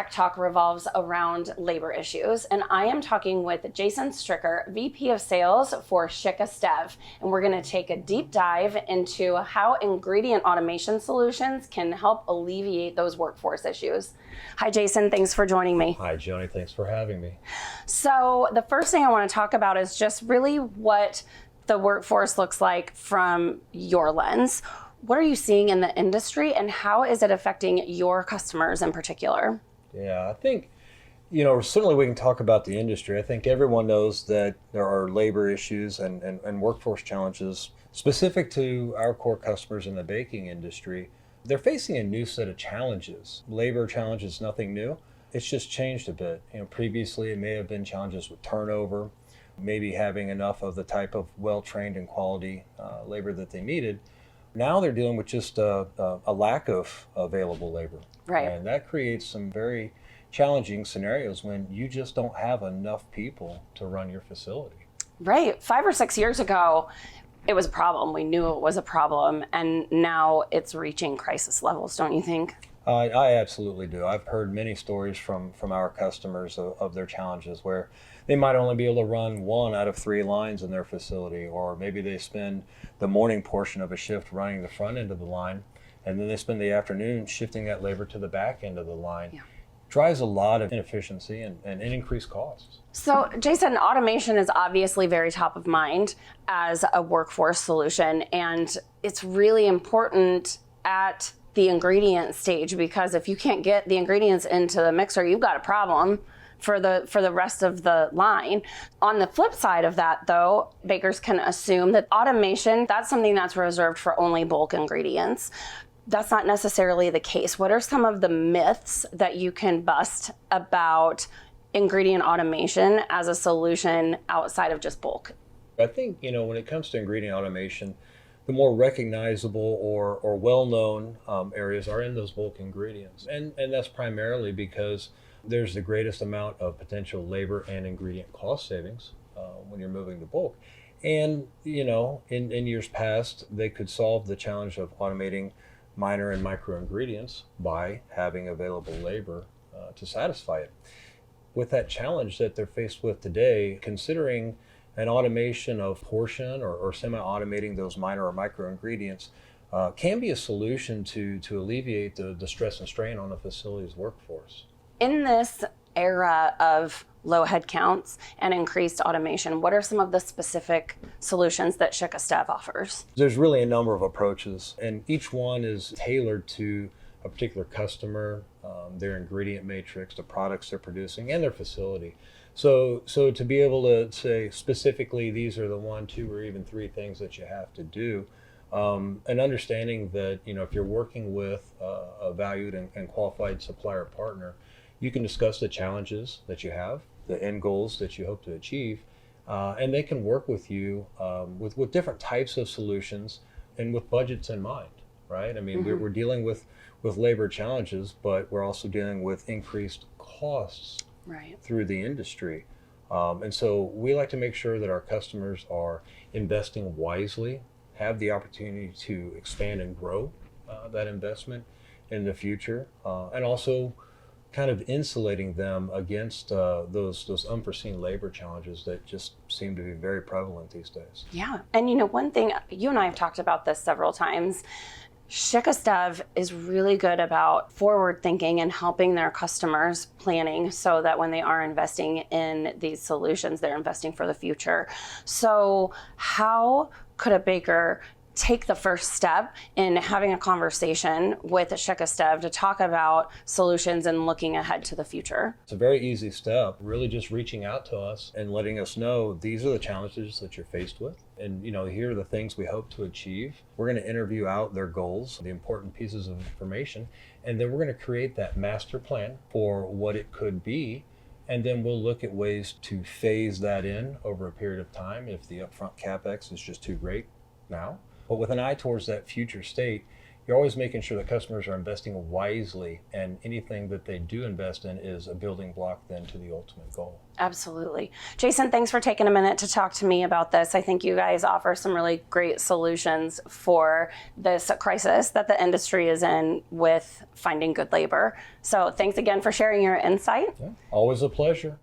Tech Talk revolves around labor issues, and I am talking with Jason Stricker, VP of Sales for Shick Esteve, and we're going to take a deep dive into how ingredient automation solutions can help alleviate those workforce issues. Hi, Jason. Thanks for joining me. Hi, Joanie. Thanks for having me. So the first thing I want to talk about is just really what the workforce looks like from your lens. What are you seeing in the industry, and how is it affecting your customers in particular? Yeah, I think, certainly we can talk about the industry. I think everyone knows that there are labor issues and workforce challenges specific to our core customers in the baking industry. They're facing a new set of challenges. Labor challenge is nothing new. It's just changed a bit. Previously it may have been challenges with turnover, maybe having enough of the type of well-trained and quality labor that they needed. Now they're dealing with just a lack of available labor. Right. And that creates some very challenging scenarios when you just don't have enough people to run your facility. Right. 5 or 6 years ago, it was a problem. We knew it was a problem, and now it's reaching crisis levels, don't you think? I absolutely do. I've heard many stories from our customers of their challenges where they might only be able to run 1 out of 3 lines in their facility, or maybe they spend the morning portion of a shift running the front end of the line, and then they spend the afternoon shifting that labor to the back end of the line. Yeah. Drives a lot of inefficiency and increased costs. So, Jason, automation is obviously very top of mind as a workforce solution, and it's really important at the ingredient stage, because if you can't get the ingredients into the mixer, you've got a problem for the rest of the line. On the flip side of that, though, bakers can assume that automation, that's something that's reserved for only bulk ingredients. That's not necessarily the case. What are some of the myths that you can bust about ingredient automation as a solution outside of just bulk? I think, when it comes to ingredient automation, the more recognizable or well-known areas are in those bulk ingredients. And that's primarily because there's the greatest amount of potential labor and ingredient cost savings when you're moving to bulk. And, in years past, they could solve the challenge of automating minor and micro ingredients by having available labor to satisfy it. With that challenge that they're faced with today, considering an automation of portion or semi-automating those minor or micro ingredients can be a solution to alleviate the stress and strain on a facility's workforce. In this era of low headcounts and increased automation, what are some of the specific solutions that Shick Esteve offers? There's really a number of approaches, and each one is tailored to a particular customer, their ingredient matrix, the products they're producing, and their facility. So to be able to say specifically these are the 1, 2, or even 3 things that you have to do, and understanding that if you're working with a valued and qualified supplier partner, you can discuss the challenges that you have, the end goals that you hope to achieve, and they can work with you with different types of solutions and with budgets in mind, right? I mean, we're dealing with labor challenges, but we're also dealing with increased costs through the industry. And so we like to make sure that our customers are investing wisely, have the opportunity to expand and grow that investment in the future, and also kind of insulating them against those unforeseen labor challenges that just seem to be very prevalent these days. Yeah, and one thing, you and I have talked about this several times, Shick Esteve is really good about forward thinking and helping their customers planning so that when they are investing in these solutions, they're investing for the future. So how could a baker take the first step in having a conversation with Shick Esteve to talk about solutions and looking ahead to the future? It's a very easy step, really just reaching out to us and letting us know these are the challenges that you're faced with. And here are the things we hope to achieve. We're going to interview out their goals, the important pieces of information, and then we're going to create that master plan for what it could be. And then we'll look at ways to phase that in over a period of time if the upfront CapEx is just too great now. But with an eye towards that future state, you're always making sure that customers are investing wisely, and anything that they do invest in is a building block then to the ultimate goal. Absolutely. Jason, thanks for taking a minute to talk to me about this. I think you guys offer some really great solutions for this crisis that the industry is in with finding good labor. So thanks again for sharing your insight. Yeah, always a pleasure.